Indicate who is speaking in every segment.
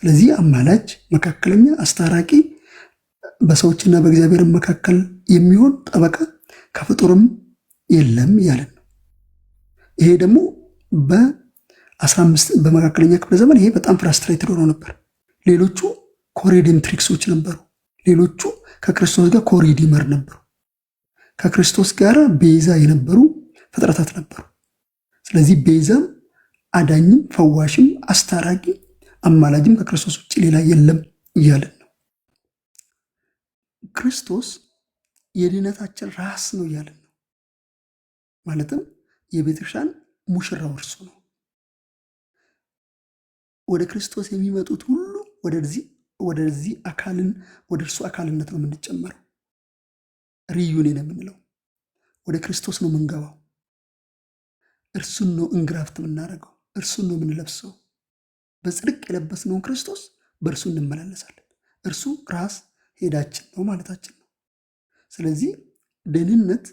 Speaker 1: ስለዚህ አማላጅ፣ መካከለኛ፣ አስታራቂ በሰዎችና በእግዚአብሔር መካከል የሚሆን ጠበቃ ከፍጡርም የለም ያለን ነው። ይሄ ደግሞ በ15 በመካከለኛ ክፍለ ዘመን ይሄ በጣም ፍራስትሬትድ ሆኖ ነበር። ሌሎቹ ኮሬዴምትሪክሶች ነበሩ። ሌሎቹ ከክርስቶስ ጋር ኮሪዲመር ነበሩ። ከክርስቶስ ጋር ቤዛ የነበሩ ፍጥረታት ነበሩ። ስለዚህ ቤዛም አዳኝም ፈዋሽም አስታራቂ አማላጅም ከክርስቶስ ውጭ ሌላ የለም እያለን ነው። ክርስቶስ የድህነታችን ራስ ነው እያለን ነው። ማለትም የቤተክርስቲያን ሙሽራው እርሱ ነው። ወደ ክርስቶስ የሚመጡት ሁሉ ወደዚህ አካልን ወደ እርሱ አካልነት ነው የምንጨመረው። ሪዩኒን የምንለው ወደ ክርስቶስ ነው የምንገባው። እርሱን ነው እንግራፍት የምናደርገው። እርሱን ነው የምንለብሰው። በጽድቅ የለበስነውን ክርስቶስ በእርሱ እንመላለሳለን። እርሱ ራስ ሄዳችን ነው ማለታችን ነው። ስለዚህ ደህንነት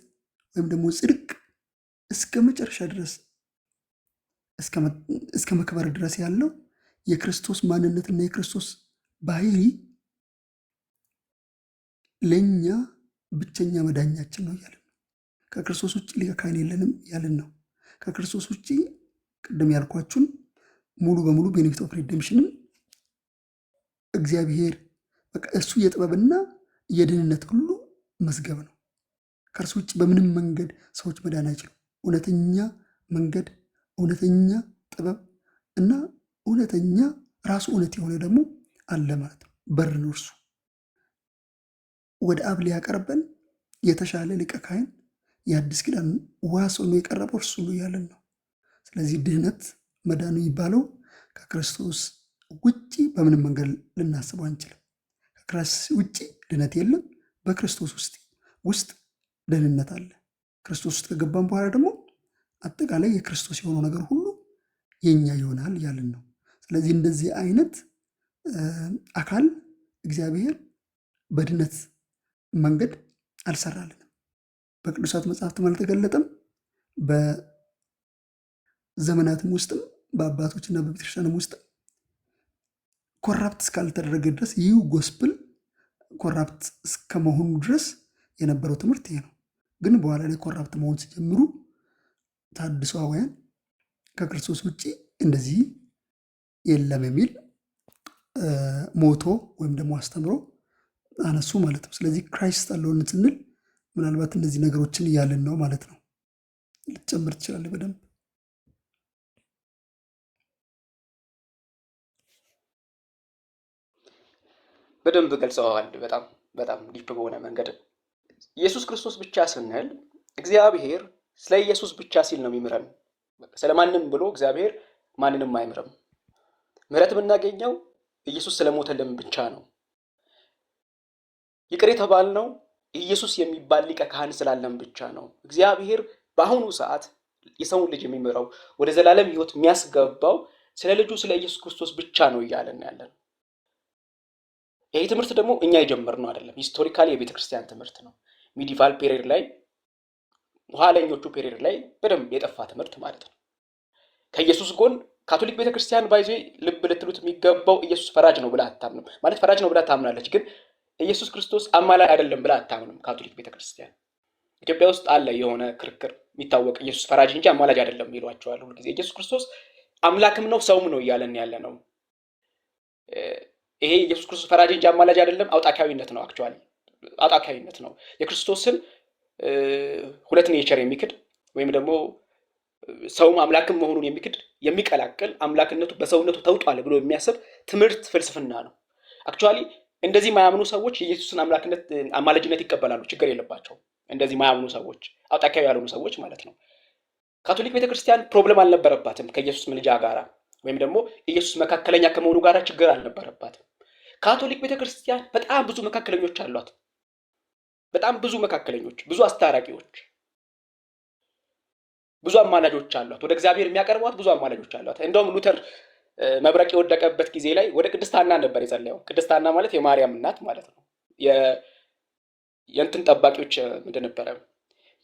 Speaker 1: ወይም ደግሞ ጽድቅ እስከ መጨረሻ ድረስ እስከ መክበር ድረስ ያለው የክርስቶስ ማንነትና የክርስቶስ ባህሪ ለእኛ ብቸኛ መዳኛችን ነው እያልን ነው። ከክርስቶስ ውጭ ሊቀ ካህን የለንም እያልን ነው። ከክርስቶስ ውጭ ቅድም ያልኳችሁን ሙሉ በሙሉ ቤኔፊት ኦፍ ሪዴምሽንም እግዚአብሔር በቃ እሱ የጥበብና የድህንነት ሁሉ መዝገብ ነው። ከእርሱ ውጭ በምንም መንገድ ሰዎች መዳን አይችሉም። እውነተኛ መንገድ፣ እውነተኛ ጥበብ እና እውነተኛ ራሱ እውነት የሆነ ደግሞ አለ ማለት ነው። በር ነው እርሱ። ወደ አብ ሊያቀርበን የተሻለ ሊቀ ካህን የአዲስ ኪዳን ዋስ ሆኖ የቀረበው እርሱ ነው ያለን ነው። ስለዚህ ድህነት መዳኑ የሚባለው ከክርስቶስ ውጭ በምንም መንገድ ልናስበው አንችልም። ከክርስቶስ ውጭ ድህነት የለም። በክርስቶስ ውስጥ ደህንነት አለ። ክርስቶስ ውስጥ ከገባን በኋላ ደግሞ አጠቃላይ የክርስቶስ የሆነው ነገር ሁሉ የኛ ይሆናል ያልን ነው። ስለዚህ እንደዚህ አይነት አካል እግዚአብሔር በድህነት መንገድ አልሰራልንም። በቅዱሳት መጽሐፍትም አልተገለጠም። በዘመናትም ውስጥም በአባቶችና በቤተክርስቲያንም ውስጥ ኮራፕት እስካልተደረገ ድረስ ይህ ጎስፕል ኮራፕት እስከመሆኑ ድረስ የነበረው ትምህርት ይሄ ነው። ግን በኋላ ላይ ኮራፕት መሆን ሲጀምሩ ታድሷውያን ከክርስቶስ ውጭ እንደዚህ የለም የሚል ሞቶ ወይም ደግሞ አስተምሮ አነሱ ማለት ነው። ስለዚህ ክራይስት አለውን ስንል ምናልባት እነዚህ ነገሮችን እያልን ነው ማለት ነው። ልትጨምር ትችላለህ በደንብ።
Speaker 2: በደንብ ገልጸዋል። በጣም ዲፕ በሆነ መንገድ ኢየሱስ ክርስቶስ ብቻ ስንል እግዚአብሔር ስለ ኢየሱስ ብቻ ሲል ነው የሚምረን። ስለማንም ብሎ እግዚአብሔር ማንንም አይምርም። ምህረት የምናገኘው ኢየሱስ ስለሞተልን ብቻ ነው። ይቅር የተባልነው ኢየሱስ የሚባል ሊቀ ካህን ስላለን ብቻ ነው። እግዚአብሔር በአሁኑ ሰዓት የሰውን ልጅ የሚምረው ወደ ዘላለም ሕይወት የሚያስገባው ስለ ልጁ ስለ ኢየሱስ ክርስቶስ ብቻ ነው እያለን ያለን። ይሄ ትምህርት ደግሞ እኛ የጀመርነው አይደለም። ሂስቶሪካሊ የቤተ ክርስቲያን ትምህርት ነው። ሚዲቫል ፔሪድ ላይ ኋለኞቹ ፔሪድ ላይ በደንብ የጠፋ ትምህርት ማለት ነው። ከኢየሱስ ጎን ካቶሊክ ቤተክርስቲያን ባይዜ ልብ ልትሉት የሚገባው ኢየሱስ ፈራጅ ነው ብላ አታምንም። ማለት ፈራጅ ነው ብላ ታምናለች፣ ግን ኢየሱስ ክርስቶስ አማላጅ አይደለም ብላ አታምንም። ካቶሊክ ቤተክርስቲያን ኢትዮጵያ ውስጥ አለ የሆነ ክርክር የሚታወቅ ኢየሱስ ፈራጅ እንጂ አማላጅ አይደለም ይሏቸዋል ሁሉ ጊዜ። ኢየሱስ ክርስቶስ አምላክም ነው ሰውም ነው እያለን ያለ ነው። ይሄ ኢየሱስ ክርስቶስ ፈራጅ እንጂ አማላጅ አይደለም አውጣካዊነት ነው። አክቹአሊ አውጣካዊነት ነው። የክርስቶስን ሁለት ኔቸር የሚክድ ወይም ደግሞ ሰውም አምላክም መሆኑን የሚክድ የሚቀላቅል አምላክነቱ በሰውነቱ ተውጧል ብሎ የሚያስብ ትምህርት ፍልስፍና ነው። አክቹአሊ እንደዚህ ማያምኑ ሰዎች የኢየሱስን አምላክነት አማላጅነት ይቀበላሉ፣ ችግር የለባቸው። እንደዚህ ማያምኑ ሰዎች አውጣካዊ ያልሆኑ ሰዎች ማለት ነው። ካቶሊክ ቤተክርስቲያን ፕሮብለም አልነበረባትም ከኢየሱስ ምልጃ ጋራ ወይም ደግሞ ኢየሱስ መካከለኛ ከመሆኑ ጋራ ችግር አልነበረባትም። ካቶሊክ ቤተክርስቲያን በጣም ብዙ መካከለኞች አሏት። በጣም ብዙ መካከለኞች፣ ብዙ አስታራቂዎች፣ ብዙ አማላጆች አሏት። ወደ እግዚአብሔር የሚያቀርቧት ብዙ አማላጆች አሏት። እንደውም ሉተር መብረቅ የወደቀበት ጊዜ ላይ ወደ ቅድስት ሐና ነበር የጸለየው። ቅድስት ሐና ማለት የማርያም እናት ማለት ነው። የእንትን ጠባቂዎች ምንድን ነበረ?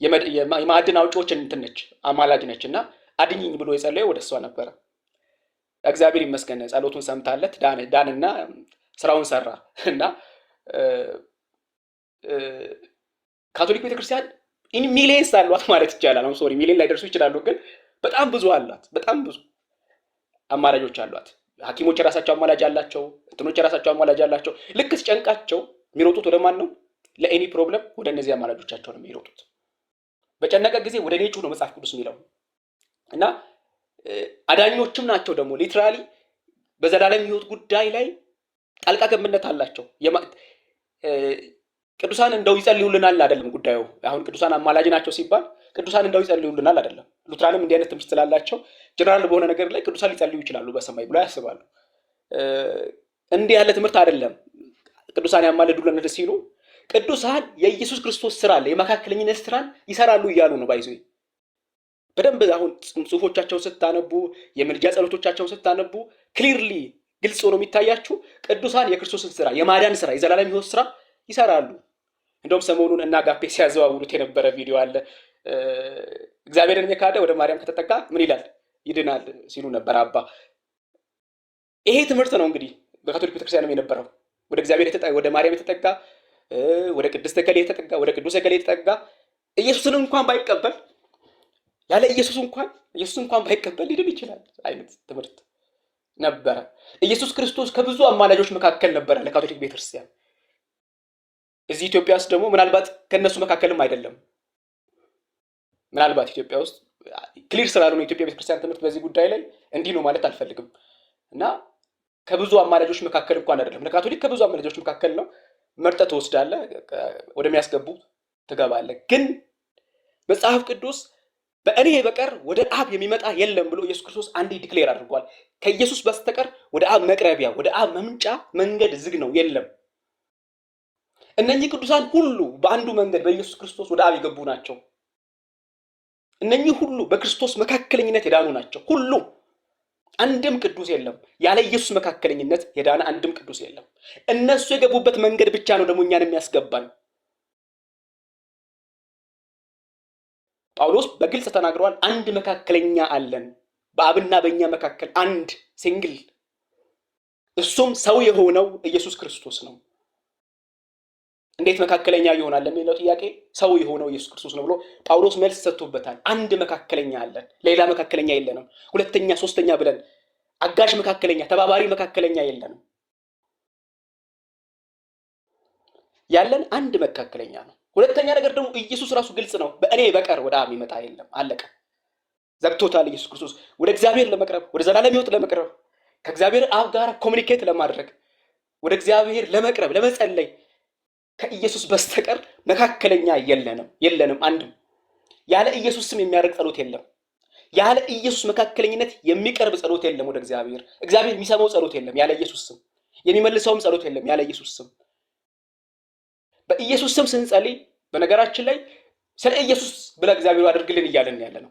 Speaker 2: የማዕድን አውጪዎች እንትን ነች፣ አማላጅ ነች። እና አድኝኝ ብሎ የጸለየው ወደ እሷ ነበረ። እግዚአብሔር ይመስገን ጸሎቱን ሰምታለት ዳንና ስራውን ሰራ እና ካቶሊክ ቤተክርስቲያን ሚሊየንስ አሏት ማለት ይቻላል። አሁን ሶሪ ሚሊየን ላይ ደርሱ ይችላሉ፣ ግን በጣም ብዙ አሏት። በጣም ብዙ አማራጮች አሏት። ሐኪሞች የራሳቸው አማላጅ አላቸው፣ እንትኖች የራሳቸው አማላጅ አላቸው። ልክ ሲጨንቃቸው የሚሮጡት ወደ ማን ነው? ለኤኒ ፕሮብለም ወደ እነዚህ አማላጆቻቸው ነው የሚሮጡት። በጨነቀ ጊዜ ወደ እኔ ጩህ ነው መጽሐፍ ቅዱስ የሚለው እና አዳኞችም ናቸው ደግሞ ሊትራሊ በዘላለም ሕይወት ጉዳይ ላይ ጣልቃ ገብነት አላቸው። ቅዱሳን እንደው ይጸልዩልናል አይደለም ጉዳዩ። አሁን ቅዱሳን አማላጅ ናቸው ሲባል ቅዱሳን እንደው ይጸልዩልናል አይደለም። ሉትራንም እንዲህ አይነት ትምህርት ስላላቸው ጀነራል በሆነ ነገር ላይ ቅዱሳን ሊጸልዩ ይችላሉ በሰማይ ብሎ ያስባሉ። እንዲህ ያለ ትምህርት አይደለም። ቅዱሳን ያማልዱልን ሲሉ ቅዱሳን የኢየሱስ ክርስቶስ ስራ አለ፣ የመካከለኝነት ስራን ይሰራሉ እያሉ ነው። ባይዞ በደንብ አሁን ጽሁፎቻቸውን ስታነቡ፣ የምልጃ ጸሎቶቻቸውን ስታነቡ ክሊርሊ ግልጽ ሆኖ የሚታያችሁ ቅዱሳን የክርስቶስን ስራ፣ የማዳን ስራ፣ የዘላለም ሕይወት ስራ ይሰራሉ። እንደውም ሰሞኑን እና አጋፔ ሲያዘዋውሩት የነበረ ቪዲዮ አለ። እግዚአብሔርን የካደ ወደ ማርያም ከተጠጋ ምን ይላል? ይድናል ሲሉ ነበር አባ። ይሄ ትምህርት ነው እንግዲህ በካቶሊክ ቤተክርስቲያንም የነበረው። ወደ እግዚአብሔር ወደ ማርያም የተጠጋ ወደ ቅድስት እከሌ የተጠጋ ወደ ቅዱስ እከሌ የተጠጋ ኢየሱስን እንኳን ባይቀበል ያለ ኢየሱስ እንኳን ባይቀበል ሊድን ይችላል አይነት ትምህርት ነበረ። ኢየሱስ ክርስቶስ ከብዙ አማላጆች መካከል ነበረ ለካቶሊክ ቤተክርስቲያን። እዚህ ኢትዮጵያ ውስጥ ደግሞ ምናልባት ከነሱ መካከልም አይደለም። ምናልባት ኢትዮጵያ ውስጥ ክሊር ስላልሆነ የኢትዮጵያ ቤተክርስቲያን ትምህርት በዚህ ጉዳይ ላይ እንዲህ ነው ማለት አልፈልግም እና ከብዙ አማላጆች መካከል እንኳን አይደለም። ለካቶሊክ ከብዙ አማላጆች መካከል ነው። መርጠህ ትወስዳለህ፣ ወደሚያስገቡ ትገባለህ። ግን መጽሐፍ ቅዱስ በእኔ በቀር ወደ አብ የሚመጣ የለም ብሎ ኢየሱስ ክርስቶስ አንዴ ዲክሌር አድርጓል። ከኢየሱስ በስተቀር ወደ አብ መቅረቢያ፣ ወደ አብ መምጫ መንገድ ዝግ ነው፣ የለም። እነኚህ ቅዱሳን ሁሉ በአንዱ መንገድ በኢየሱስ ክርስቶስ ወደ አብ የገቡ ናቸው። እነኚህ ሁሉ በክርስቶስ መካከለኝነት የዳኑ ናቸው። ሁሉ አንድም ቅዱስ የለም። ያለ ኢየሱስ መካከለኝነት የዳነ አንድም ቅዱስ የለም። እነሱ የገቡበት መንገድ ብቻ ነው ደግሞ እኛን የሚያስገባን። ጳውሎስ በግልጽ ተናግረዋል። አንድ መካከለኛ አለን በአብና በእኛ መካከል፣ አንድ ሲንግል፣ እሱም ሰው የሆነው ኢየሱስ ክርስቶስ ነው። እንዴት መካከለኛ ይሆናል ለሚለው ጥያቄ ሰው የሆነው ኢየሱስ ክርስቶስ ነው ብሎ ጳውሎስ መልስ ሰጥቶበታል። አንድ መካከለኛ አለን፣ ሌላ መካከለኛ የለንም። ሁለተኛ ሶስተኛ ብለን አጋዥ መካከለኛ፣ ተባባሪ መካከለኛ የለንም። ያለን አንድ መካከለኛ ነው። ሁለተኛ ነገር ደግሞ ኢየሱስ ራሱ ግልጽ ነው። በእኔ በቀር ወደ አብ የሚመጣ የለም። አለቀ፣ ዘግቶታል። ኢየሱስ ክርስቶስ ወደ እግዚአብሔር ለመቅረብ፣ ወደ ዘላለም ሕይወት ለመቅረብ፣ ከእግዚአብሔር አብ ጋር ኮሚኒኬት ለማድረግ፣ ወደ እግዚአብሔር ለመቅረብ፣ ለመጸለይ ከኢየሱስ በስተቀር መካከለኛ የለንም አንድም። ያለ ኢየሱስ ስም የሚያደርግ ጸሎት የለም። ያለ ኢየሱስ መካከለኝነት የሚቀርብ ጸሎት የለም። ወደ እግዚአብሔር የሚሰማው ጸሎት የለም ያለ ኢየሱስ ስም። የሚመልሰውም ጸሎት የለም ያለ ኢየሱስ ስም። በኢየሱስ ስም ስንጸልይ በነገራችን ላይ ስለ ኢየሱስ ብለህ እግዚአብሔር አድርግልን እያለን ያለ ነው።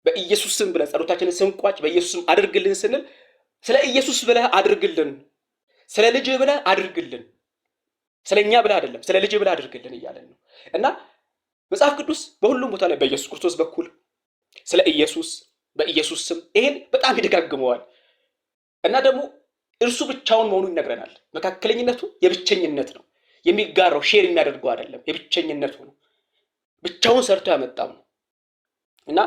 Speaker 2: በኢየሱስ ስም ብለህ ጸሎታችንን ስንቋጭ በኢየሱስ ስም አድርግልን ስንል ስለ ኢየሱስ ብለህ አድርግልን፣ ስለ ልጅ ብለህ አድርግልን፣ ስለኛ ብለህ አይደለም፣ ስለ ልጅ ብለህ አድርግልን እያለን ነው። እና መጽሐፍ ቅዱስ በሁሉም ቦታ ላይ በኢየሱስ ክርስቶስ በኩል ስለ ኢየሱስ በኢየሱስ ስም ይሄን በጣም ይደጋግመዋል። እና ደግሞ እርሱ ብቻውን መሆኑን ይነግረናል። መካከለኝነቱ የብቸኝነት ነው። የሚጋራው ሼር የሚያደርገው አይደለም፣ የብቸኝነቱ ነው። ብቻውን ሰርቶ ያመጣው ነው። እና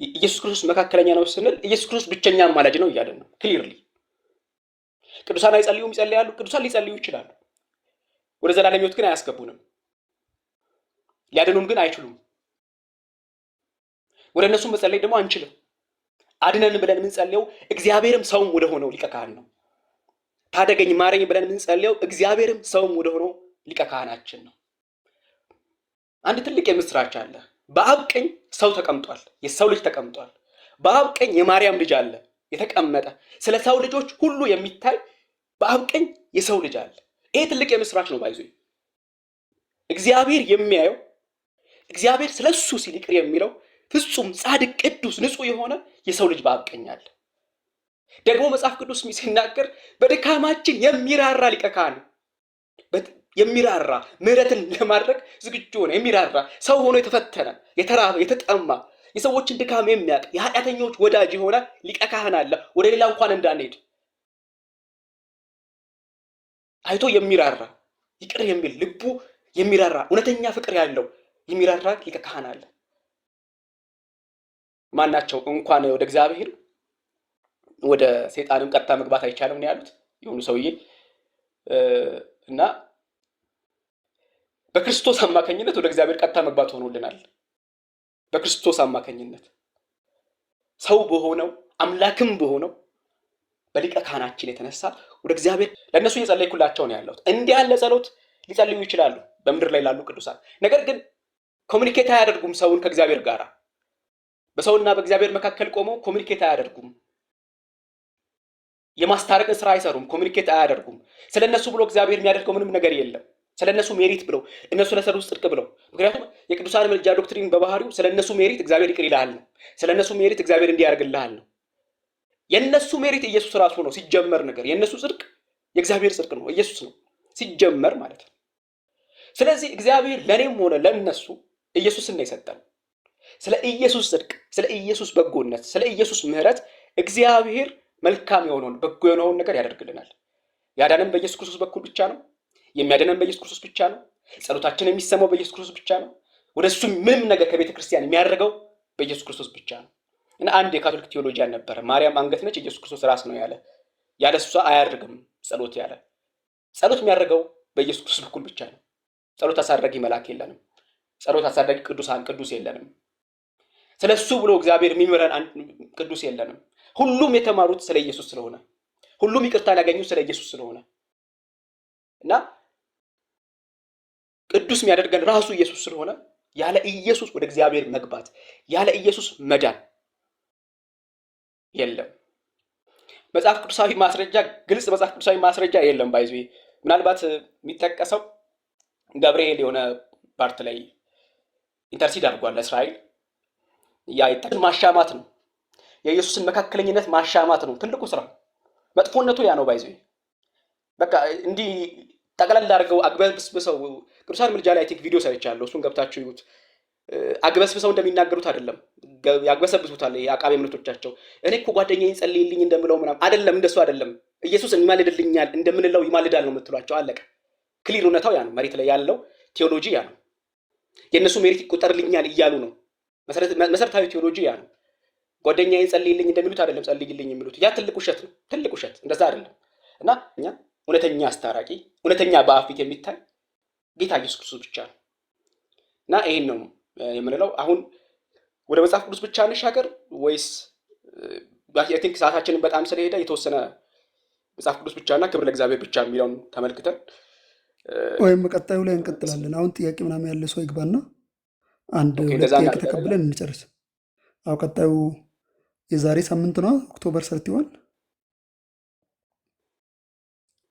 Speaker 2: ኢየሱስ ክርስቶስ መካከለኛ ነው ስንል ኢየሱስ ክርስቶስ ብቸኛ አማላጅ ነው እያለን ነው ክሊርሊ። ቅዱሳን አይጸልዩም? ይጸልያሉ። ቅዱሳን ሊጸልዩ ይችላሉ። ወደ ዘላለም ሕይወት ግን አያስገቡንም። ሊያድኑን ግን አይችሉም። ወደ እነሱ መጸለይ ደግሞ አንችልም። አድነን ብለን የምንጸልየው እግዚአብሔርም ሰውም ወደ ሆነው ሊቀ ካህን ነው። ታደገኝ ማረኝ ብለን የምንጸልየው እግዚአብሔርም ሰውም ወደ ሆነው ሊቀ ካህናችን ነው። አንድ ትልቅ የምስራች አለ። በአብ ቀኝ ሰው ተቀምጧል፣ የሰው ልጅ ተቀምጧል። በአብ ቀኝ የማርያም ልጅ አለ የተቀመጠ፣ ስለ ሰው ልጆች ሁሉ የሚታይ በአብ ቀኝ የሰው ልጅ አለ። ይሄ ትልቅ የምስራች ነው። ባይዞ እግዚአብሔር የሚያየው እግዚአብሔር ስለሱ ሲል ይቅር የሚለው ፍጹም ጻድቅ ቅዱስ ንጹህ የሆነ የሰው ልጅ በአብ ቀኝ አለ። ደግሞ መጽሐፍ ቅዱስ ሲናገር በድካማችን የሚራራ ሊቀ ካህን፣ የሚራራ ምሕረትን ለማድረግ ዝግጁ ሆነ፣ የሚራራ ሰው ሆኖ የተፈተነ የተራበ የተጠማ የሰዎችን ድካም የሚያውቅ የኃጢአተኞች ወዳጅ የሆነ ሊቀ ካህን አለ። ወደ ሌላ እንኳን እንዳንሄድ አይቶ የሚራራ ይቅር የሚል ልቡ የሚራራ እውነተኛ ፍቅር ያለው የሚራራ ሊቀ ካህን አለ። ማናቸው? እንኳን ወደ እግዚአብሔር ወደ ሰይጣንም ቀጥታ መግባት አይቻልም ነው ያሉት የሆኑ ሰውዬ እና በክርስቶስ አማካኝነት ወደ እግዚአብሔር ቀጥታ መግባት ሆኖልናል። በክርስቶስ አማካኝነት ሰው በሆነው አምላክም በሆነው በሊቀ ካህናችን የተነሳ ወደ እግዚአብሔር ለእነሱ እየጸለይኩላቸው ነው ያለሁት። እንዲህ ያለ ጸሎት ሊጸልዩ ይችላሉ በምድር ላይ ላሉ ቅዱሳን። ነገር ግን ኮሚኒኬት አያደርጉም ሰውን ከእግዚአብሔር ጋር። በሰውና በእግዚአብሔር መካከል ቆመው ኮሚኒኬት አያደርጉም። የማስታረቅን ስራ አይሰሩም። ኮሚኒኬት አያደርጉም። ስለነሱ ብሎ እግዚአብሔር የሚያደርገው ምንም ነገር የለም። ስለነሱ ሜሪት ብለው እነሱ ለሰሩት ጽድቅ ብለው። ምክንያቱም የቅዱሳን ምልጃ ዶክትሪን በባህሪው ስለነሱ ሜሪት እግዚአብሔር ይቅር ይልሃል ነው። ስለነሱ ሜሪት እግዚአብሔር እንዲያደርግልሃል ነው። የነሱ ሜሪት ኢየሱስ ራሱ ነው ሲጀመር። ነገር የነሱ ጽድቅ የእግዚአብሔር ጽድቅ ነው፣ ኢየሱስ ነው ሲጀመር ማለት ነው። ስለዚህ እግዚአብሔር ለኔም ሆነ ለነሱ ኢየሱስን ነው የሰጠን። ስለ ኢየሱስ ጽድቅ፣ ስለ ኢየሱስ በጎነት፣ ስለ ኢየሱስ ምሕረት እግዚአብሔር መልካም የሆነውን በጎ የሆነውን ነገር ያደርግልናል። ያዳነን በኢየሱስ ክርስቶስ በኩል ብቻ ነው። የሚያድነን በኢየሱስ ክርስቶስ ብቻ ነው። ጸሎታችን የሚሰማው በኢየሱስ ክርስቶስ ብቻ ነው። ወደሱ ምንም ነገር ከቤተ ክርስቲያን የሚያደርገው በኢየሱስ ክርስቶስ ብቻ ነው። እና አንድ የካቶሊክ ቴዎሎጂያን ነበረ፣ ማርያም አንገት ነች፣ ኢየሱስ ክርስቶስ ራስ ነው ያለ። ያለ እሷ አያደርግም ጸሎት ያለ። ጸሎት የሚያደርገው በኢየሱስ ክርስቶስ በኩል ብቻ ነው። ጸሎት አሳዳጊ መልአክ የለንም። ጸሎት አሳዳጊ ቅዱስ የለንም። ስለሱ ብሎ እግዚአብሔር የሚምረን ቅዱስ የለንም። ሁሉም የተማሩት ስለ ኢየሱስ ስለሆነ፣ ሁሉም ይቅርታን ያገኙት ስለ ኢየሱስ ስለሆነ እና ቅዱስ የሚያደርገን ራሱ ኢየሱስ ስለሆነ ያለ ኢየሱስ ወደ እግዚአብሔር መግባት፣ ያለ ኢየሱስ መዳን የለም። መጽሐፍ ቅዱሳዊ ማስረጃ፣ ግልጽ መጽሐፍ ቅዱሳዊ ማስረጃ የለም። ባይዙ ምናልባት የሚጠቀሰው ገብርኤል የሆነ ፓርት ላይ ኢንተርሲድ አድርጓል ለእስራኤል። ያ ማሻማት ነው፣ የኢየሱስን መካከለኝነት ማሻማት ነው ትልቁ ስራ። መጥፎነቱ ያ ነው። ባይዙ በቃ እንዲህ ጠቅላላ አድርገው አግበስብሰው ቅዱሳን ምልጃ ላይ ቲክ ቪዲዮ ሰርቻለሁ፣ እሱን ገብታችሁ ይዩት። አግበስብሰው እንደሚናገሩት አይደለም፣ ያግበሰብሱታል የአቃቤ እምነቶቻቸው። እኔ እኮ ጓደኛዬን ጸልይልኝ እንደምለው ምናምን አይደለም፣ እንደሱ አይደለም። ኢየሱስ ይማልድልኛል እንደምንለው ይማልዳል ነው የምትሏቸው። አለቀ። ክሊር እውነታው ያ ነው። መሬት ላይ ያለው ቴዎሎጂ ያ ነው። የእነሱ ሜሪት ይቆጠርልኛል እያሉ ነው። መሰረታዊ ቴዎሎጂ ያ ነው። ጓደኛዬን ጸልይልኝ እንደሚሉት አይደለም ጸልይልኝ የሚሉት። ያ ትልቅ ውሸት ነው፣ ትልቅ ውሸት። እንደዛ አይደለም። እና እኛ እውነተኛ አስታራቂ፣ እውነተኛ በአብ ፊት የሚታይ ጌታ ኢየሱስ ክርስቶስ ብቻ ነው። እና ይሄን ነው የምንለው። አሁን ወደ መጽሐፍ ቅዱስ ብቻ እንሻገር ወይስ አይ ቲንክ ሰዓታችንን በጣም ስለሄደ የተወሰነ መጽሐፍ ቅዱስ ብቻና ክብር ለእግዚአብሔር ብቻ የሚለውን ተመልክተን
Speaker 1: ወይም ቀጣዩ ላይ እንቀጥላለን። አሁን ጥያቄ ምናምን ያለ ሰው ይግባና አንድ ሁለት ጥያቄ ተቀብለን እንጨርስ። አዎ ቀጣዩ የዛሬ ሳምንት ነው፣ ኦክቶበር 31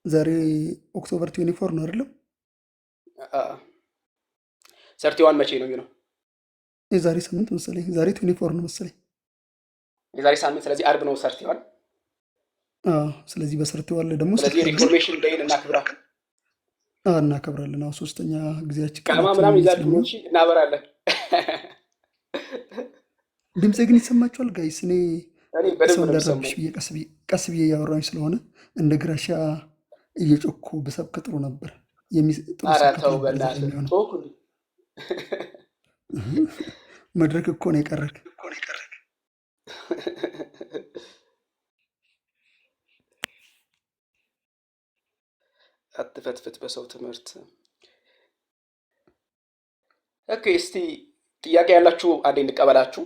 Speaker 1: ዛሬ ኦክቶበር 24 ነው አይደለም?
Speaker 2: 31 መቼ ነው የሚሆነው?
Speaker 1: የዛሬ ሳምንት መሰለኝ። ዛሬ 24 ነው መሰለኝ
Speaker 2: የዛሬ ሳምንት። ስለዚህ አርብ ነው 31።
Speaker 1: ስለዚህ በ31 ላይ ደግሞ
Speaker 2: ስለዚህ ሪፎርሜሽን ዴይን እናክብራለን።
Speaker 1: እናከብራለን። አዎ ሶስተኛ ጊዜያችን
Speaker 2: ቀማ ምናምን ይዛችሁ እንጂ እናበራለን።
Speaker 1: ድምጼ ግን ይሰማችኋል ጋይስ? እኔ
Speaker 2: በደንብ
Speaker 1: ሰው
Speaker 2: ነው
Speaker 1: እንዳረብሽ ብዬ ቀስ ብዬ እያወራኝ ስለሆነ እንደ ግራሻ እየጮኩ በሰብክ ጥሩ ነበር።
Speaker 2: ጥሩ
Speaker 1: መድረክ እኮ ነው የቀረክ።
Speaker 2: አትፈትፍት በሰው ትምህርት። ኦኬ፣ እስቲ ጥያቄ ያላችሁ አንዴ እንቀበላችሁ።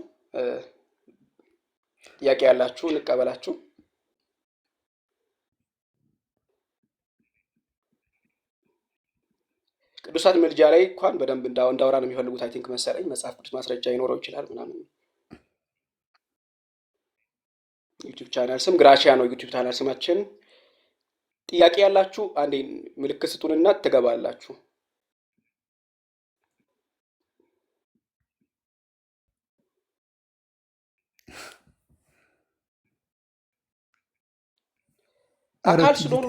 Speaker 2: ጥያቄ ያላችሁ እንቀበላችሁ። ቅዱሳት ምልጃ ላይ እንኳን በደንብ እንዳወራ ነው የሚፈልጉት አይ ቲንክ መሰለኝ። መጽሐፍ ቅዱስ ማስረጃ ይኖረው ይችላል ምናምን። ዩቲዩብ ቻናል ስም ግራሺያ ነው ዩቲዩብ ቻናል ስማችን። ጥያቄ ያላችሁ አንዴ ምልክት ስጡንና ትገባላችሁ። አካል ስለሆኑ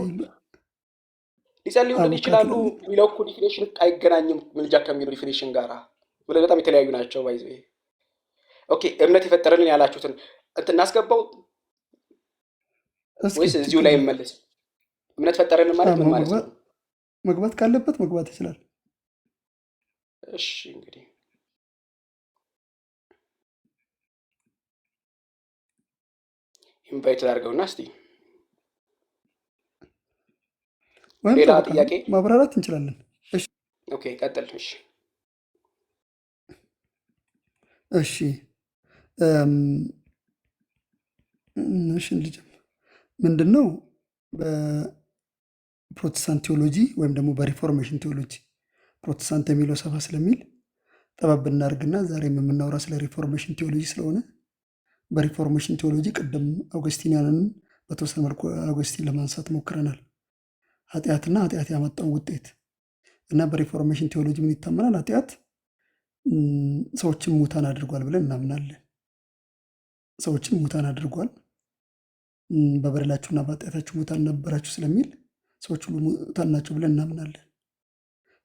Speaker 2: ሊጸልዩልን ይችላሉ የሚለው እኮ ዲፊኔሽን አይገናኝም ምልጃ ከሚለው ዲፊኔሽን ጋር በጣም የተለያዩ ናቸው። ባይዘ ኦኬ እምነት የፈጠረልን ያላችሁትን እንትን እናስገባው
Speaker 1: እስኪ
Speaker 2: ወይስ እዚሁ
Speaker 1: ችግር
Speaker 2: ላይ
Speaker 1: የለም።
Speaker 2: መለስ? እምነት ፈጠረልን ማለት ምን ማለት ነው?
Speaker 1: መግባት ካለበት መግባት ይችላል።
Speaker 2: እሺ እንግዲህ ኢንቫይት አድርገውና እስቲ
Speaker 1: ወይም
Speaker 2: ሌላ
Speaker 1: ጠበቃ
Speaker 2: ጥያቄ
Speaker 1: ማብራራት እንችላለን። እሺ
Speaker 2: ኦኬ ቀጥል። እሺ
Speaker 1: እሺ እም፣ እሺ ልጅም ምንድን ነው በፕሮቴስታንት ቴዎሎጂ ወይም ደግሞ በሪፎርሜሽን ቴዎሎጂ ፕሮቴስታንት የሚለው ሰፋ ስለሚል ጠበብ እናድርግና ዛሬም የምናወራ ስለ ሪፎርሜሽን ቴዎሎጂ ስለሆነ በሪፎርሜሽን ቴዎሎጂ ቅድም አውገስቲኒያንን በተወሰነ መልኩ አውገስቲን ለማንሳት ሞክረናል። ኃጢአትና ኃጢአት ያመጣው ውጤት እና በሪፎርሜሽን ቴዎሎጂ ምን ይታመናል? ኃጢአት ሰዎችን ሙታን አድርጓል ብለን እናምናለን። ሰዎችን ሙታን አድርጓል፣ በበደላችሁና በኃጢአታችሁ ሙታን ነበራችሁ ስለሚል ሰዎች ሁሉ ሙታን ናቸው ብለን እናምናለን።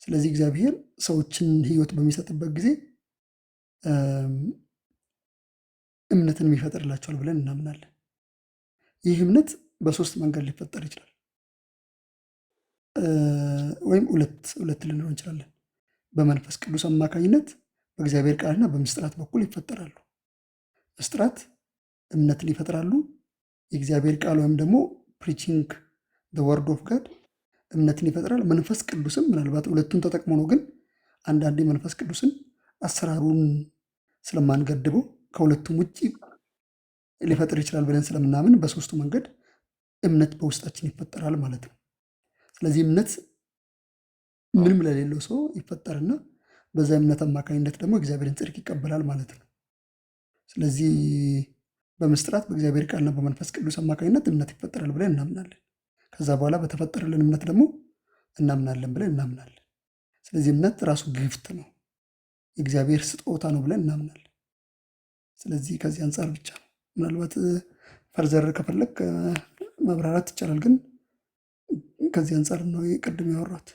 Speaker 1: ስለዚህ እግዚአብሔር ሰዎችን ሕይወት በሚሰጥበት ጊዜ እምነትን የሚፈጥርላቸዋል ብለን እናምናለን። ይህ እምነት በሶስት መንገድ ሊፈጠር ይችላል፣ ወይም ሁለት ልንለው እንችላለን። በመንፈስ ቅዱስ አማካኝነት በእግዚአብሔር ቃልና በምስጢራት በኩል ይፈጠራሉ። ምስጢራት እምነትን ይፈጥራሉ። የእግዚአብሔር ቃል ወይም ደግሞ ፕሪቺንግ ወርድ ኦፍ ጋድ እምነትን ይፈጥራል። መንፈስ ቅዱስም ምናልባት ሁለቱን ተጠቅሞ ነው፣ ግን አንዳንዴ መንፈስ ቅዱስን አሰራሩን ስለማንገድበው ከሁለቱም ውጭ ሊፈጥር ይችላል ብለን ስለምናምን በሶስቱ መንገድ እምነት በውስጣችን ይፈጠራል ማለት ነው። ስለዚህ እምነት ምንም ለሌለው ሰው ይፈጠርና በዛ እምነት አማካኝነት ደግሞ እግዚአብሔርን ጽድቅ ይቀበላል ማለት ነው። ስለዚህ በምስጢራት በእግዚአብሔር ቃልና በመንፈስ ቅዱስ አማካኝነት እምነት ይፈጠራል ብለን እናምናለን። ከዛ በኋላ በተፈጠረልን እምነት ደግሞ እናምናለን ብለን እናምናለን። ስለዚህ እምነት ራሱ ግፍት ነው፣ የእግዚአብሔር ስጦታ ነው ብለን እናምናለን። ስለዚህ ከዚህ አንጻር ብቻ ነው። ምናልባት ፈርዘር ከፈለግ መብራራት ይቻላል፣ ግን ከዚህ አንጻር ነው ቅድም ያወራት።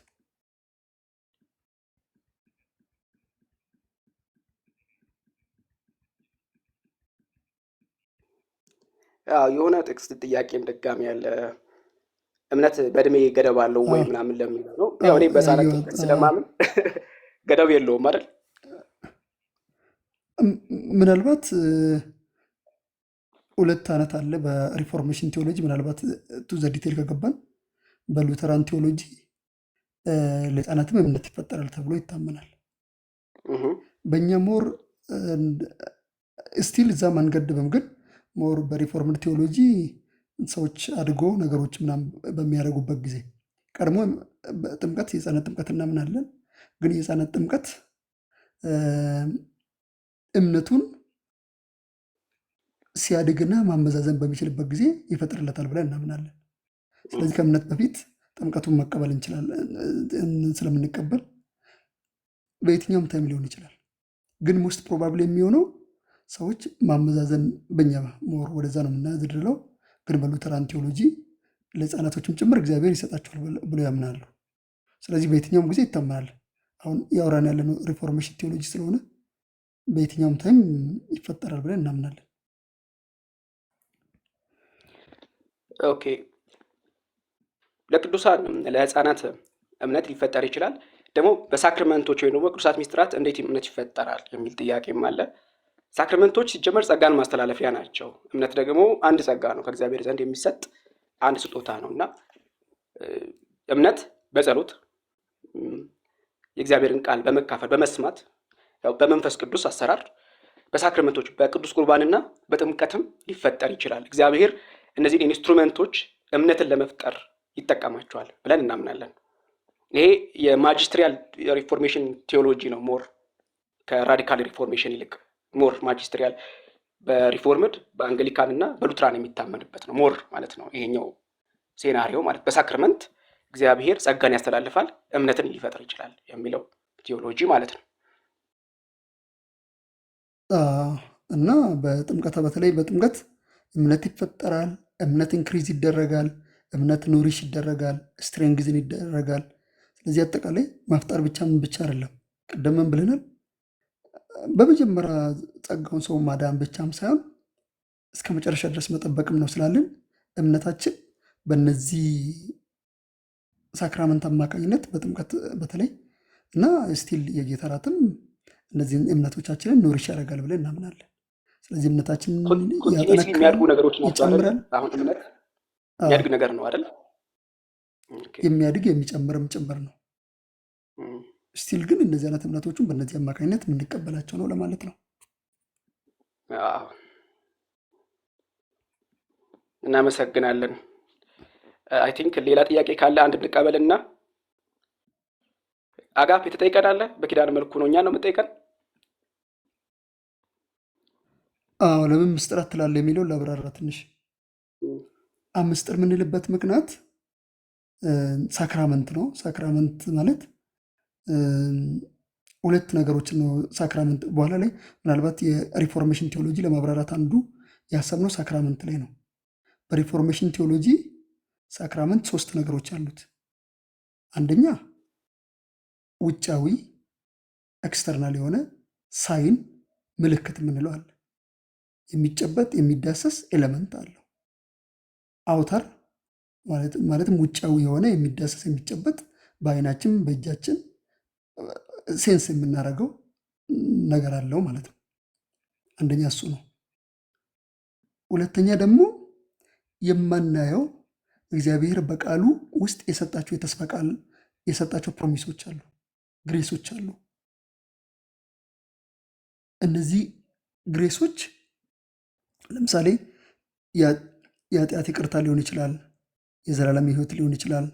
Speaker 2: የሆነ ጥቅስ ጥያቄም ድጋሚ ያለ እምነት በእድሜ ገደብ አለው ወይ ምናምን ለሚለው ነው። ያው እኔ በሕፃናት ጥምቀት ስለማምን ገደብ የለውም አይደል?
Speaker 1: ምናልባት ሁለት አይነት አለ በሪፎርሜሽን ቴዎሎጂ። ምናልባት ቱ ዘ ዲቴል ከገባን በሉተራን ቴዎሎጂ ለሕፃናትም እምነት ይፈጠራል ተብሎ ይታመናል። በእኛ ሞር ስቲል እዛ አንገድብም፣ ግን ሞር በሪፎርምድ ቴዎሎጂ ሰዎች አድጎ ነገሮች ምናምን በሚያደርጉበት ጊዜ ቀድሞ ጥምቀት የሕፃናት ጥምቀት እናምናለን፣ ግን የሕፃናት ጥምቀት እምነቱን ሲያድግና ማመዛዘን በሚችልበት ጊዜ ይፈጥርለታል ብለን እናምናለን። ስለዚህ ከእምነት በፊት ጥምቀቱን መቀበል እንችላለን። ስለምንቀበል በየትኛውም ታይም ሊሆን ይችላል፣ ግን ሞስት ፕሮባብሊ የሚሆነው ሰዎች ማመዛዘን በኛ ሞር ወደዛ ነው የምናዝድለው። ግን በሉተራን ቴዎሎጂ ለሕፃናቶችም ጭምር እግዚአብሔር ይሰጣቸዋል ብሎ ያምናሉ። ስለዚህ በየትኛውም ጊዜ ይታመናል። አሁን ያወራን ያለነው ሪፎርሜሽን ቴዎሎጂ ስለሆነ በየትኛውም ታይም ይፈጠራል ብለን እናምናለን።
Speaker 2: ኦኬ ለቅዱሳን ለሕፃናት እምነት ሊፈጠር ይችላል። ደግሞ በሳክርመንቶች ወይም ደግሞ ቅዱሳት ሚስጥራት እንዴት እምነት ይፈጠራል የሚል ጥያቄም አለ። ሳክርመንቶች ሲጀመር ጸጋን ማስተላለፊያ ናቸው። እምነት ደግሞ አንድ ጸጋ ነው፣ ከእግዚአብሔር ዘንድ የሚሰጥ አንድ ስጦታ ነው እና እምነት በጸሎት የእግዚአብሔርን ቃል በመካፈል በመስማት ያው በመንፈስ ቅዱስ አሰራር በሳክርመንቶች በቅዱስ ቁርባንና በጥምቀትም ሊፈጠር ይችላል። እግዚአብሔር እነዚህን ኢንስትሩመንቶች እምነትን ለመፍጠር ይጠቀማቸዋል ብለን እናምናለን። ይሄ የማጂስትሪያል ሪፎርሜሽን ቴዎሎጂ ነው። ሞር ከራዲካል ሪፎርሜሽን ይልቅ ሞር ማጂስትሪያል በሪፎርምድ በአንግሊካን እና በሉትራን የሚታመንበት ነው ሞር ማለት ነው። ይሄኛው ሴናሪዮ ማለት በሳክርመንት እግዚአብሔር ጸጋን ያስተላልፋል፣ እምነትን ሊፈጥር ይችላል የሚለው ቴዎሎጂ ማለት ነው።
Speaker 1: እና በጥምቀት በተለይ በጥምቀት እምነት ይፈጠራል፣ እምነት ኢንክሪዝ ይደረጋል፣ እምነት ኑሪሽ ይደረጋል፣ ስትሬንግዝን ይደረጋል። ስለዚህ አጠቃላይ ማፍጠር ብቻ አይደለም። ቅድምም ብለናል፣ በመጀመሪያ ጸጋውን ሰው ማዳን ብቻም ሳይሆን እስከ መጨረሻ ድረስ መጠበቅም ነው ስላልን እምነታችን በእነዚህ ሳክራመንት አማካኝነት በጥምቀት በተለይ እና ስቲል የጌታ እራትም እነዚህን እምነቶቻችንን ኖሪሽ ያደርጋል ብለን እናምናለን። ስለዚህ እምነታችንን
Speaker 2: ኮንቲኒስሊ የሚያድጉ ነገሮች ናቸው አይደል?
Speaker 1: ይጨምራል።
Speaker 2: አሁን እምነት የሚያድግ ነገር ነው አይደል?
Speaker 1: የሚያድግ የሚጨምርም ጭምር ነው። ስቲል ግን እነዚህ አይነት እምነቶቹን በእነዚህ አማካኝነት የምንቀበላቸው ነው ለማለት ነው።
Speaker 2: እናመሰግናለን። አይ ቲንክ ሌላ ጥያቄ ካለ አንድ እንቀበልና አጋፕ ትጠይቀናለህ። በኪዳን መልኩ ነው እኛ ነው የምጠይቀን።
Speaker 1: ለምን ምስጢራት ትላለህ የሚለውን ላብራራ ትንሽ። ምስጢር የምንልበት ምክንያት ሳክራመንት ነው። ሳክራመንት ማለት ሁለት ነገሮችን ነው። ሳክራመንት በኋላ ላይ ምናልባት የሪፎርሜሽን ቴዎሎጂ ለማብራራት አንዱ ያሰብነው ሳክራመንት ላይ ነው። በሪፎርሜሽን ቴዎሎጂ ሳክራመንት 3 ነገሮች አሉት። አንደኛ ውጫዊ ኤክስተርናል የሆነ ሳይን ምልክት የምንለው አለ። የሚጨበጥ የሚዳሰስ ኤሌመንት አለው። አውተር ማለትም ውጫዊ የሆነ የሚዳሰስ የሚጨበጥ በአይናችን በእጃችን ሴንስ የምናደርገው ነገር አለው ማለት ነው። አንደኛ እሱ ነው። ሁለተኛ ደግሞ የማናየው እግዚአብሔር በቃሉ ውስጥ የሰጣቸው የተስፋ ቃል የሰጣቸው ፕሮሚሶች አሉ፣ ግሬሶች አሉ። እነዚህ ግሬሶች ለምሳሌ የኃጢአት ይቅርታ ሊሆን ይችላል፣ የዘላለም ሕይወት ሊሆን ይችላል፣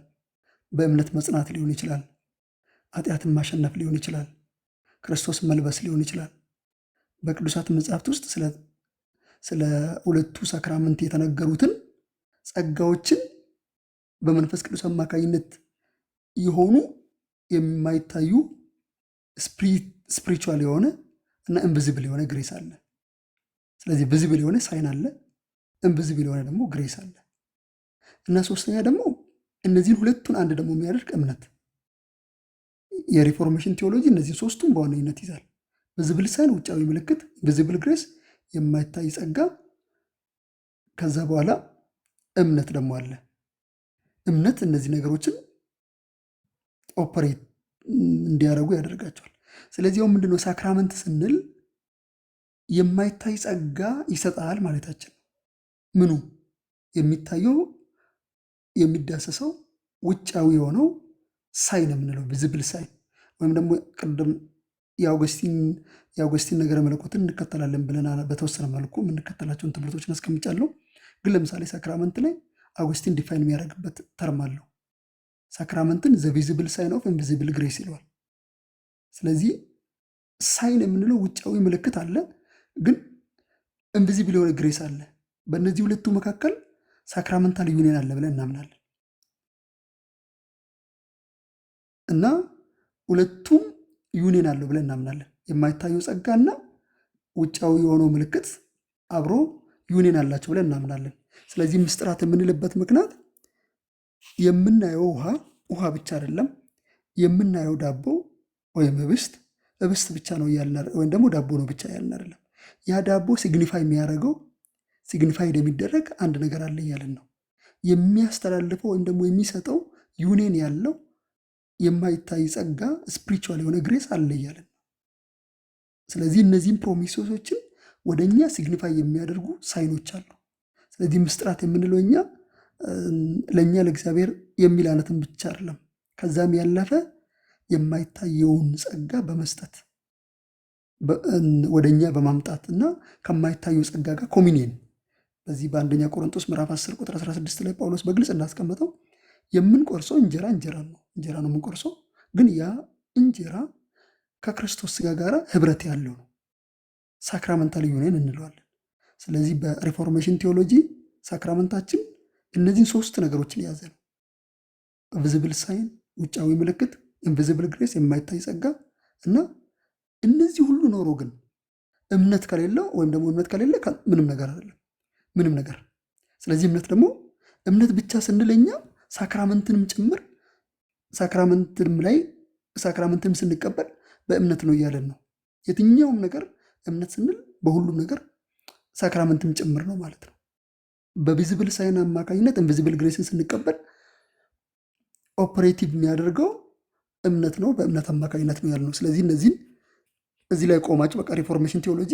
Speaker 1: በእምነት መጽናት ሊሆን ይችላል፣ ኃጢአትን ማሸነፍ ሊሆን ይችላል፣ ክርስቶስ መልበስ ሊሆን ይችላል። በቅዱሳት መጽሐፍት ውስጥ ስለ ሁለቱ ሳክራመንት የተነገሩትን ጸጋዎችን በመንፈስ ቅዱስ አማካኝነት የሆኑ የማይታዩ ስፒሪቹዋል የሆነ እና ኢንቪዚብል የሆነ ግሬስ አለ። ስለዚህ ቪዚብል የሆነ ሳይን አለ፣ ኢንቪዚብል የሆነ ደግሞ ግሬስ አለ። እና ሶስተኛ ደግሞ እነዚህን ሁለቱን አንድ ደግሞ የሚያደርግ እምነት። የሪፎርሜሽን ቴዎሎጂ እነዚህ ሶስቱን በዋነኝነት ይዛል። ቪዚብል ሳይን፣ ውጫዊ ምልክት፣ ኢንቪዚብል ግሬስ፣ የማይታይ ጸጋ፣ ከዛ በኋላ እምነት ደግሞ አለ። እምነት እነዚህ ነገሮችን ኦፐሬት እንዲያደርጉ ያደርጋቸዋል። ስለዚህ ምንድነው ሳክራመንት ስንል የማይታይ ጸጋ ይሰጣል ማለታችን። ምኑ የሚታየው የሚዳሰሰው ውጫዊ የሆነው ሳይን የምንለው ቪዚብል ሳይን ወይም ደግሞ ቅድም የአውገስቲን ነገረ መለኮትን እንከተላለን ብለን በተወሰነ መልኩ የምንከተላቸውን ትምህርቶችን አስቀምጫለሁ። ግን ለምሳሌ ሳክራመንት ላይ አውገስቲን ዲፋይን የሚያደርግበት ተርም አለው። ሳክራመንትን ዘ ቪዚብል ሳይን ኦፍ ኢንቪዚብል ግሬስ ይለዋል። ስለዚህ ሳይን የምንለው ውጫዊ ምልክት አለ፣ ግን ኢንቪዚብል የሆነ ግሬስ አለ። በእነዚህ ሁለቱ መካከል ሳክራመንታል ዩኒየን አለ ብለን እናምናለን። እና ሁለቱም ዩኒየን አለው ብለን እናምናለን። የማይታየው ጸጋና ውጫዊ የሆነው ምልክት አብሮ ዩኒየን አላቸው ብለን እናምናለን። ስለዚህ ምስጢራት የምንልበት ምክንያት የምናየው ውሃ ብቻ አይደለም። የምናየው ዳቦ ወይም ህብስት ብቻ ነው እያልን ወይም ደግሞ ዳቦ ነው ብቻ እያልን አይደለም። ያ ዳቦ ሲግኒፋይ የሚያደርገው ሲግኒፋይድ የሚደረግ አንድ ነገር አለ እያልን ነው። የሚያስተላልፈው ወይም ደግሞ የሚሰጠው ዩኒየን ያለው የማይታይ ጸጋ ስፒሪቹዋል የሆነ ግሬስ አለ እያልን ነው። ስለዚህ እነዚህም ፕሮሚሶችን ወደ እኛ ሲግኒፋይ የሚያደርጉ ሳይኖች አሉ። ስለዚህ ምስጢራት የምንለው እኛ ለእኛ ለእግዚአብሔር የሚል አይነትን ብቻ አይደለም፣ ከዛም ያለፈ የማይታየውን ጸጋ በመስጠት ወደ እኛ በማምጣት እና ከማይታየው ጸጋ ጋር ኮሚኒየን። በዚህ በአንደኛ ቆሮንቶስ ምዕራፍ 10 ቁጥር 16 ላይ ጳውሎስ በግልጽ እንዳስቀመጠው የምንቆርሰው እንጀራ ነው የምንቆርሰው፣ ግን ያ እንጀራ ከክርስቶስ ስጋ ጋር ህብረት ያለው ነው። ሳክራመንታል ዩኒየን እንለዋለን። ስለዚህ በሪፎርሜሽን ቴዎሎጂ ሳክራመንታችን እነዚህን 3 ነገሮችን የያዘ ነው። ቪዚብል ሳይን፣ ውጫዊ ምልክት፣ ኢንቪዚብል ግሬስ፣ የማይታይ ጸጋ እና እነዚህ ሁሉ ኖሮ ግን እምነት ከሌለው ወይም ደግሞ እምነት ከሌለ ምንም ነገር አይደለም፣ ምንም ነገር። ስለዚህ እምነት ብቻ ስንለኛ ሳክራመንትንም ጭምር ሳክራመንትንም ስንቀበል በእምነት ነው እያለን ነው። የትኛውም ነገር እምነት ስንል በሁሉም ነገር ሳክራመንትም ጭምር ነው ማለት ነው። በቪዚብል ሳይን አማካኝነት ኢንቪዚብል ግሬስን ስንቀበል ኦፕሬቲቭ የሚያደርገው እምነት ነው፣ በእምነት አማካኝነት ነው ያልነው። ስለዚህ እነዚህን እዚህ ላይ ቆማችሁ በቃ ሪፎርሜሽን ቴዎሎጂ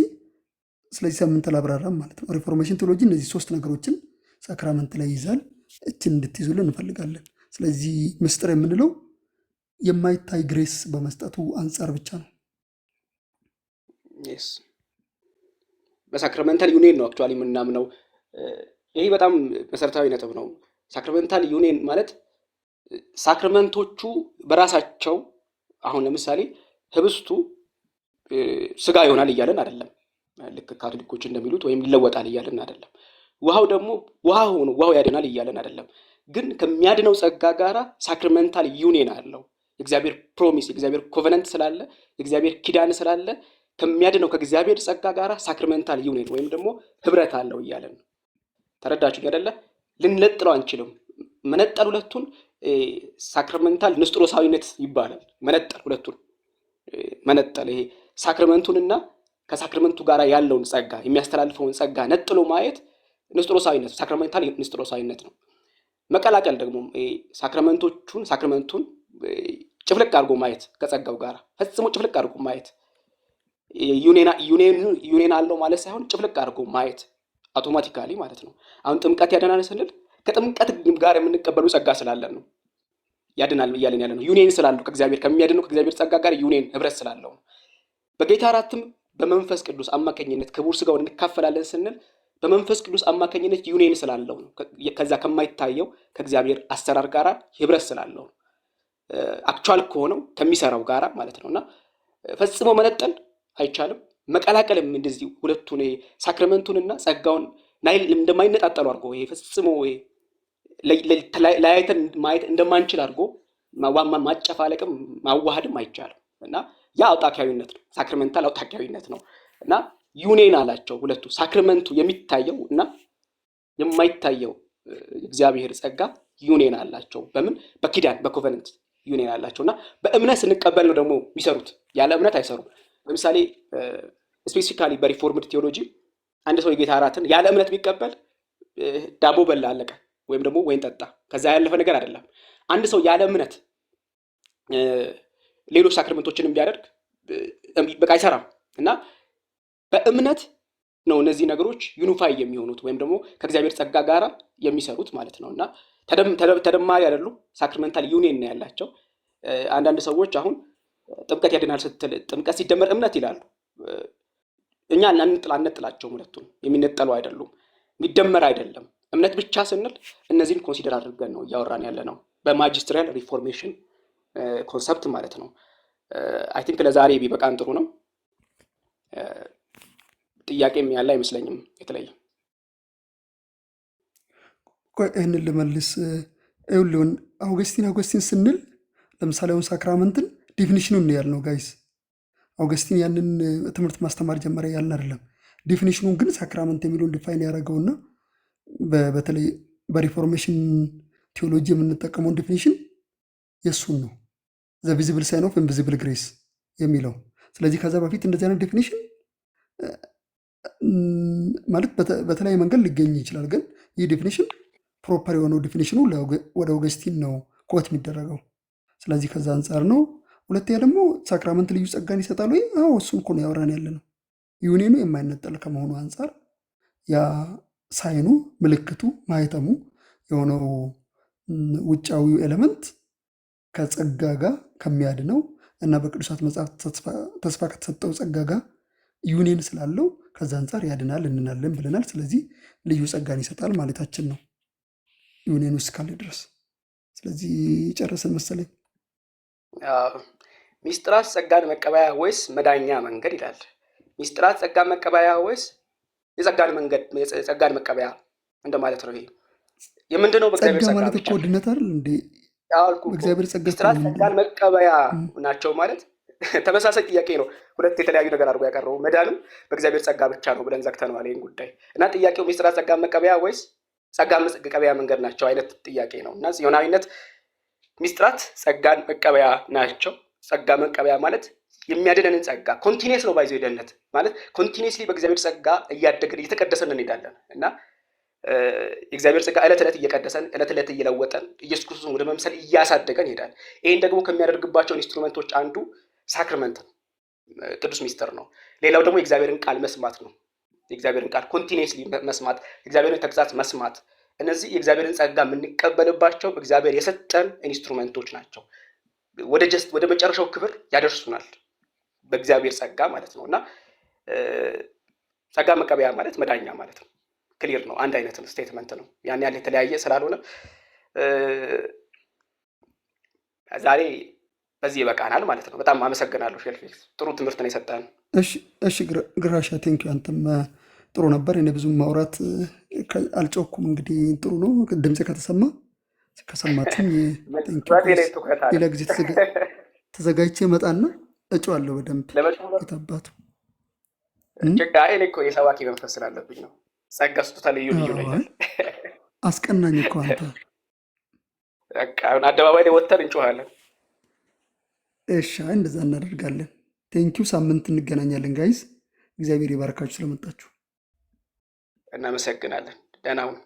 Speaker 1: ስለዚህ ሳምንት አላብራራም ማለት ነው። ሪፎርሜሽን ቴዎሎጂ እነዚህ 3 ነገሮችን ሳክራመንት ላይ ይዛል። እችን እንድትይዙልን እንፈልጋለን። ስለዚህ ምስጢር የምንለው የማይታይ ግሬስ በመስጠቱ አንጻር ብቻ ነው።
Speaker 2: በሳክራመንታል ዩኒየን ነው አክቹዋሊ የምናምነው። ይሄ በጣም መሰረታዊ ነጥብ ነው። ሳክራመንታል ዩኒየን ማለት ሳክራመንቶቹ በራሳቸው አሁን ለምሳሌ ህብስቱ ስጋ ይሆናል እያለን አይደለም፣ ልክ ካቶሊኮች እንደሚሉት ወይም ይለወጣል እያለን አይደለም። ውሃው ደግሞ ውሃው ያድናል እያለን አይደለም። ግን ከሚያድነው ጸጋ ጋራ ሳክራመንታል ዩኒየን አለው። የእግዚአብሔር ፕሮሚስ፣ የእግዚአብሔር ኮቨነንት ስላለ፣ የእግዚአብሔር ኪዳን ስላለ ከሚያድነው ከእግዚአብሔር ጸጋ ጋራ ሳክራመንታል ዩኒየን ወይም ደግሞ ህብረት አለው እያለን ነው። ተረዳችሁ አይደለ? ልንለጥለው አንችልም። መነጠል ሁለቱን ሳክራመንታል ንስጥሮሳዊነት ይባላል። መነጠል ሁለቱን መነጠል፣ ይሄ ሳክራመንቱንና ከሳክራመንቱ ጋር ያለውን ጸጋ የሚያስተላልፈውን ጸጋ ነጥሎ ማየት ንስጥሮሳዊነት፣ ሳክራመንታል ንስጥሮሳዊነት ነው። መቀላቀል ደግሞ ሳክራመንቱን ጭፍልቅ አድርጎ ማየት፣ ከጸጋው ጋር ፈጽሞ ጭፍልቅ አድርጎ ማየት፣ ዩኒየን አለው ማለት ሳይሆን ጭፍልቅ አድርጎ ማየት አውቶማቲካሊ ማለት ነው። አሁን ጥምቀት ያድናል ስንል ከጥምቀት ጋር የምንቀበሉ ጸጋ ስላለን ነው ያድናል እያለን ያለ ነው። ዩኒየን ስላለው ከእግዚአብሔር ከሚያድነው ከእግዚአብሔር ጸጋ ጋር ዩኒየን ህብረት ስላለው ነው። በጌታ እራትም በመንፈስ ቅዱስ አማካኝነት ክቡር ስጋውን እንካፈላለን ስንል በመንፈስ ቅዱስ አማካኝነት ዩኒየን ስላለው ነው። ከዛ ከማይታየው ከእግዚአብሔር አሰራር ጋራ ህብረት ስላለው ነው። አክቹዋል ከሆነው ከሚሰራው ጋራ ማለት ነውና ፈጽሞ መነጠል አይቻልም። መቀላቀልም እንደዚህ ሁለቱን ሳክራመንቱንና ጸጋውን እንደማይነጣጠሉ አድርጎ ይሄ ፈጽሞ ለያይተን ማየት እንደማንችል አድርጎ ማጨፋለቅም ማዋሃድም አይቻልም እና ያ አውጣኪያዊነት ነው። ሳክራመንታል አውጣኪያዊነት ነው እና ዩኒየን አላቸው ሁለቱ። ሳክራመንቱ የሚታየው እና የማይታየው እግዚአብሔር ጸጋ ዩኒየን አላቸው። በምን? በኪዳን በኮቨነንት ዩኒየን አላቸው እና በእምነት ስንቀበል ነው ደግሞ የሚሰሩት። ያለ እምነት አይሰሩም። ለምሳሌ ስፔሲፊካሊ በሪፎርምድ ቴዎሎጂ አንድ ሰው የጌታ እራትን ያለ እምነት ቢቀበል ዳቦ በላ አለቀ፣ ወይም ደግሞ ወይን ጠጣ፣ ከዛ ያለፈ ነገር አይደለም። አንድ ሰው ያለ እምነት ሌሎች ሳክራመንቶችንም ቢያደርግ በቃ አይሰራም እና በእምነት ነው እነዚህ ነገሮች ዩኒፋይ የሚሆኑት ወይም ደግሞ ከእግዚአብሔር ጸጋ ጋራ የሚሰሩት ማለት ነው እና ተደማሪ አይደሉም። ሳክራመንታል ዩኒየን ነው ያላቸው። አንዳንድ ሰዎች አሁን ጥምቀት ያድናል ስትል ጥምቀት ሲደመር እምነት ይላሉ። እኛ አንነጥላቸውም። ሁለቱን የሚነጠሉ አይደሉም፣ የሚደመር አይደለም። እምነት ብቻ ስንል እነዚህን ኮንሲደር አድርገን ነው እያወራን ያለ ነው በማጅስትሪያል ሪፎርሜሽን ኮንሰፕት ማለት ነው። አይ ቲንክ ለዛሬ ቢበቃን ጥሩ ነው። ጥያቄም ያለ አይመስለኝም የተለየ።
Speaker 1: ይህንን ልመልስ። ይኸውልህ አውገስቲን ስንል ለምሳሌ አሁን ሳክራመንትን ዲፊኒሽኑን ነው ያልነው ጋይስ። አውገስቲን ያንን ትምህርት ማስተማር ጀመረ ያልን አይደለም። ዲፊኒሽኑን ግን ሳክራመንት የሚለውን ዲፋይን ያደረገውና በተለይ በሪፎርሜሽን ቴዎሎጂ የምንጠቀመውን ዲፊኒሽን የእሱን ነው፣ ዘ ቪዚብል ሳይን ኦፍ ኢንቪዚብል ግሬስ የሚለው። ስለዚህ ከዛ በፊት እንደዚህ አይነት ዲፊኒሽን ማለት በተለያየ መንገድ ሊገኝ ይችላል። ግን ይህ ዲፊኒሽን ፕሮፐር የሆነው ዲፊኒሽኑ ወደ አውገስቲን ነው ኮት የሚደረገው። ስለዚህ ከዛ አንጻር ነው። ሁለተኛ ደግሞ ሳክራመንት ልዩ ጸጋን ይሰጣል ወይ? አዎ እሱን እኮ ነው ያወራን ያለ ነው። ዩኒየኑ የማይነጠል ከመሆኑ አንጻር ያ ሳይኑ ምልክቱ ማህተሙ የሆነው ውጫዊው ኤሌመንት ከጸጋ ጋር ከሚያድነው እና በቅዱሳት መጽሐፍ ተስፋ ከተሰጠው ጸጋ ጋር ዩኒየን ስላለው ከዛ አንጻር ያድናል እንናለን ብለናል። ስለዚህ ልዩ ጸጋን ይሰጣል ማለታችን ነው ዩኒየን ውስጥ ካለ ድረስ። ስለዚህ ጨረስን መሰለኝ።
Speaker 2: ሚስጥራት ጸጋን መቀበያ ወይስ መዳኛ መንገድ ይላል። ሚስጥራት ጸጋን መቀበያ ወይስ የጸጋን መቀበያ እንደማለት ነው። ይሄ የምንድነው? በእግዚአብሔር ጸጋ
Speaker 1: ማለት እኮ ድነት አይደል እንዴ? በእግዚአብሔር ጸጋ
Speaker 2: ሚስጥራት ጸጋን መቀበያ ናቸው ማለት ተመሳሳይ ጥያቄ ነው። ሁለት የተለያዩ ነገር አድርጎ ያቀረቡ መዳንም በእግዚአብሔር ጸጋ ብቻ ነው ብለን ዘግተነዋል ይሄን ጉዳይ እና ጥያቄው ሚስጥራት ጸጋን መቀበያ ወይስ ጸጋን መቀበያ መንገድ ናቸው አይነት ጥያቄ ነው እና ጽዮናዊነት ሚስጥራት ጸጋን መቀበያ ናቸው። ጸጋ መቀበያ ማለት የሚያድነንን ጸጋ ኮንቲኒየስ ነው ባይዘው የደህንነት ማለት ኮንቲኒየስሊ በእግዚአብሔር ጸጋ እያደገን እየተቀደሰን እንሄዳለን እና የእግዚአብሔር ጸጋ ዕለት ዕለት እየቀደሰን ዕለት ዕለት እየለወጠን ኢየሱስ ክርስቶስን ወደ መምሰል እያሳደገን ይሄዳል። ይሄን ደግሞ ከሚያደርግባቸው ኢንስትሩመንቶች አንዱ ሳክራመንት ነው፣ ቅዱስ ሚስጥር ነው። ሌላው ደግሞ የእግዚአብሔርን ቃል መስማት ነው። የእግዚአብሔርን ቃል ኮንቲኒየስሊ መስማት፣ የእግዚአብሔርን ተግሳጽ መስማት፣ እነዚህ የእግዚአብሔርን ጸጋ የምንቀበልባቸው እግዚአብሔር የሰጠን ኢንስትሩመንቶች ናቸው። ወደ መጨረሻው ክብር ያደርሱናል በእግዚአብሔር ጸጋ ማለት ነው እና ጸጋ መቀበያ ማለት መዳኛ ማለት ነው። ክሊር ነው፣ አንድ አይነት ስቴትመንት ነው። ያን ያህል የተለያየ ስላልሆነ ዛሬ በዚህ ይበቃናል ማለት ነው። በጣም አመሰግናለሁ ሼልፊክስ፣ ጥሩ ትምህርት ነው የሰጠን።
Speaker 1: እሺ ግራሻ ቴንክ ዩ። አንተም ጥሩ ነበር። እኔ ብዙም ማውራት አልጮኩም። እንግዲህ ጥሩ ነው ድምፄ ከተሰማ ከሰማትም ሌላ ጊዜ ተዘጋጅቼ እመጣና እጮዋለሁ በደንብ የታባቱ
Speaker 2: እኔ እኮ የሰባኪ መንፈስ ስላለብኝ ነው። ጸጋ ስጦታ ልዩ ልዩ ነው።
Speaker 1: አስቀናኝ እኮ አንተ።
Speaker 2: አደባባይ ላይ ወጥተን እንጮሃለን።
Speaker 1: እሺ እንደዛ እናደርጋለን። ቴንኪው። ሳምንት እንገናኛለን ጋይዝ። እግዚአብሔር ይባርካችሁ ስለመጣችሁ
Speaker 2: እናመሰግናለን። ደህና ሁኑ።